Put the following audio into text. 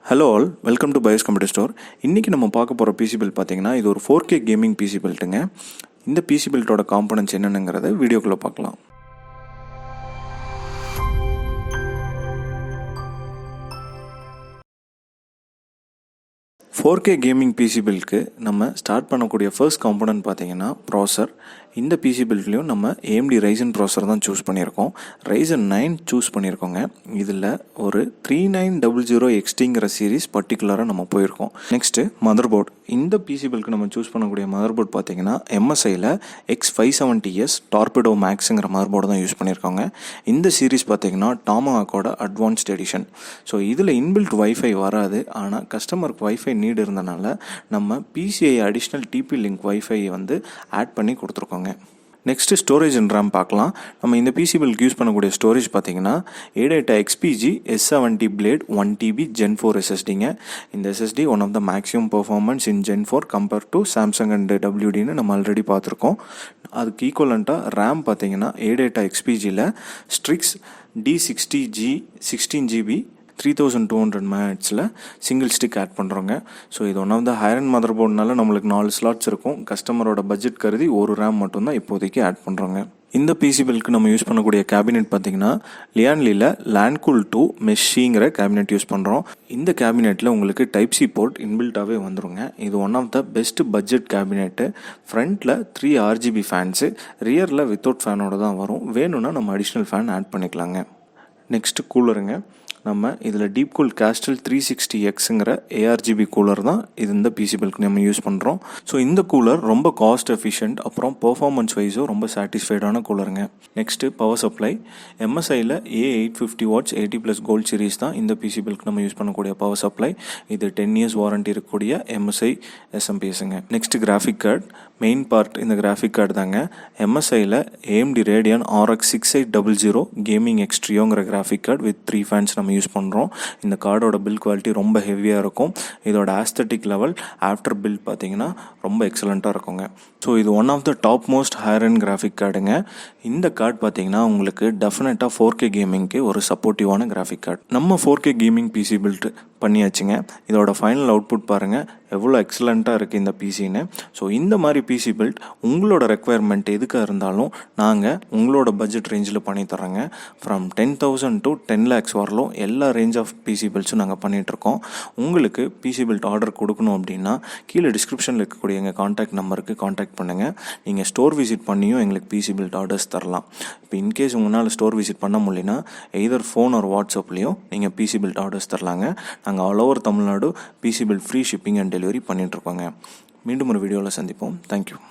Hello all, welcome to BYOS computer store. இன்றைக்கி நம்ம பார்க்க போகிற பிசி பில்ட் பார்த்தீங்கன்னா இது ஒரு 4K கேமிங் பிசி பில்ட்டுங்க. இந்த பிசி பில்ட்டோட காம்பனன்ட்ஸ் என்னென்னங்கிறத வீடியோக்குள்ளே பார்க்கலாம். 4K கேமிங் பிசி பில்டுக்கு நம்ம ஸ்டார்ட் பண்ணக்கூடிய ஃபர்ஸ்ட் காம்பனன்ட் பார்த்தீங்கன்னா ப்ராசர். இந்த பிசி பில்ட்லேயும் நம்ம AMD RYZEN ப்ராசர் தான் சூஸ் பண்ணியிருக்கோம். Ryzen 9 சூஸ் பண்ணியிருக்கோங்க. இதில் ஒரு 3900XTங்கிற சீரீஸ் பர்டிகுலராக நம்ம போயிருக்கோம். Next motherboard. இந்த பிசி பில்டுக்கு நம்ம சூஸ் பண்ணக்கூடிய மதர்போர்ட் பார்த்தீங்கன்னா MSIயில் X570S TORPEDO மேக்ஸுங்கிற மதர்போர்டு தான் யூஸ் பண்ணியிருக்கோங்க. இந்த சீரீஸ் பார்த்தீங்கன்னா டாமாஹாக்கோட அட்வான்ஸ்ட் எடிஷன். ஸோ இதில் இன்பில்ட் வைஃபை வராது, ஆனால் கஸ்டமருக்கு வைஃபை நீடு இருந்தனால நம்ம PCI additional TP link wifi வந்து ஆட் பண்ணி கொடுத்துருக்கோங்க. நெக்ஸ்ட்டு ஸ்டோரேஜ் அண்ட் ரேம் பார்க்கலாம். நம்ம இந்த பிசி பில்க்கு யூஸ் பண்ணக்கூடிய ஸ்டோரேஜ் பார்த்தீங்கன்னா ADATA XPG S70 Blade 1TB Gen 4 SSDங்க. இந்த SSD one of the maximum performance in Gen 4 compare to Samsung and WDன்னு நம்ம ஆல்ரெடி பார்த்துருக்கோம். அதுக்கு ஈக்குவலண்ட்டாக ரேம் பார்த்தீங்கன்னா ADATA XPGயில் Strix D60G 16GB 3200 MHz single stick add பண்ணுறோங்க. ஸோ இது one of the higher and மதர் போர்டுனால நம்மளுக்கு 4 ஸ்லாட்ஸ் இருக்கும். கஸ்டமரோட பட்ஜெட் கருதி ஒரு ரேம் மட்டும்தான் இப்போதைக்கு ஆட் பண்ணுறோங்க. இந்த பிசி பில்க்கு நம்ம யூஸ் பண்ணக்கூடிய கேபினெட் பார்த்தீங்கன்னா லியான்லியில் LANCOOL 2 MESHCங்கிற கேபினெட் யூஸ் பண்ணுறோம். இந்த கேபினெட்டில் உங்களுக்கு Type-C போர்ட் இன்பில்ட்டாகவே வந்துருங்க. இது one of the best budget cabinet. ஃப்ரண்ட்டில் 3 RGB ஃபேன்ஸு, ரியரில் வித்தவுட் ஃபேனோட தான் வரும். வேணும்னா நம்ம அடிஷ்னல் ஃபேன் ஆட் பண்ணிக்கலாங்க. நெக்ஸ்ட்டு கூலருங்க. நம்ம இதில் டீப் கூல் கேஸ்டல் 360Xங்கிற ARGB கூலர் தான் இது இந்த பிசி பில்க்கு நம்ம யூஸ் பண்ணுறோம். ஸோ இந்த கூலர் ரொம்ப காஸ்ட் எஃபிஷியன்ட், அப்புறம் பெர்ஃபார்மன்ஸ் வைஸும் ரொம்ப சாட்டிஸ்ஃபைடான கூலருங்க. Next power supply. MSIயில் A850W 80+ கோல்ட் சீரிஸ் தான் இந்த பிசி பில்க்கு நம்ம யூஸ் பண்ணக்கூடிய பவர் சப்ளை. இது 10 years வாரண்டி இருக்கக்கூடிய MSI SMPSங்க. Next graphic card. Main part இந்த கிராஃபிக் கார்டு தாங்க. MSIயில் AMD RADEON RX 6800 கேமிங் எக்ஸ்ட்ரியோங்கிற கிராஃபிக் கார்டு வித் 3 ஃபேன்ஸ் நம்ம யூஸ் பண்ணுறோம். இந்த கார்டோட பில்ட் குவாலிட்டி ரொம்ப ஹெவியாக இருக்கும். இதோட ஆஸ்தட்டிக் லெவல் ஆஃப்டர் பில்ட் பார்த்தீங்கன்னா ரொம்ப எக்ஸலண்ட்டாக இருக்குங்க. ஸோ இது one of the top most higher and graphic கார்டுங்க. இந்த கார்டு பார்த்தீங்கன்னா உங்களுக்கு டெஃபினட்டாக 4K கேமிங்க்கு ஒரு சப்போர்ட்டிவான கிராஃபிக் கார்டு. நம்ம 4K கேமிங் பிசி பில்ட் பண்ணியாச்சுங்க. இதோட ஃபைனல் அவுட்புட் பாருங்கள் எவ்வளோ எக்ஸலண்ட்டாக இருக்குது இந்த பிசின்னு. ஸோ இந்த மாதிரி பிசி பில்ட் உங்களோட ரெக்குவயர்மெண்ட் எதுக்காக இருந்தாலும் நாங்கள் உங்களோட பட்ஜெட் ரேஞ்சில் பண்ணி தரோங்க. ஃப்ரம் 10,000 to 10 lakhs வரலும் எல்லா ரேஞ்ச் ஆஃப் பிசி பில்ட்ஸும் நாங்கள் பண்ணிகிட்ருக்கோம். உங்களுக்கு பிசி பில்ட் ஆர்டர் கொடுக்கணும் அப்படின்னா கீழே டிஸ்கிரிப்ஷனில் இருக்கக்கூடிய எங்கள் காண்டாக்ட் நம்பருக்கு காண்டாக்ட் பண்ணுங்கள். நீங்கள் ஸ்டோர் விசிட் பண்ணியும் எங்களுக்கு பிசி பில்ட் ஆர்டர்ஸ் தரலாம். இப்போ இன்கேஸ் உங்களால் ஸ்டோர் விசிட் பண்ண முடியலனா எய்தர் ஃபோன் ஒரு வாட்ஸ்அப்லேயும் நீங்கள் பிசி பில்ட் ஆர்டர்ஸ் தரலாங்க. நாங்கள் all over Tamil Nadu PC build free shipping and delivery பண்ணிகிட்ருக்கோங்க. மீண்டும் ஒரு வீடியோவில் சந்திப்போம். தேங்க்யூ.